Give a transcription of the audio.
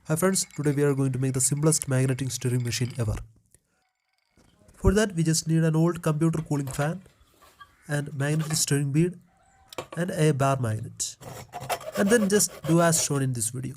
Hi friends, today we are going to make the simplest magnetic stirring machine ever. For that we just need an old computer cooling fan and magnetic stirring bead and a bar magnet. And then just do as shown in this video.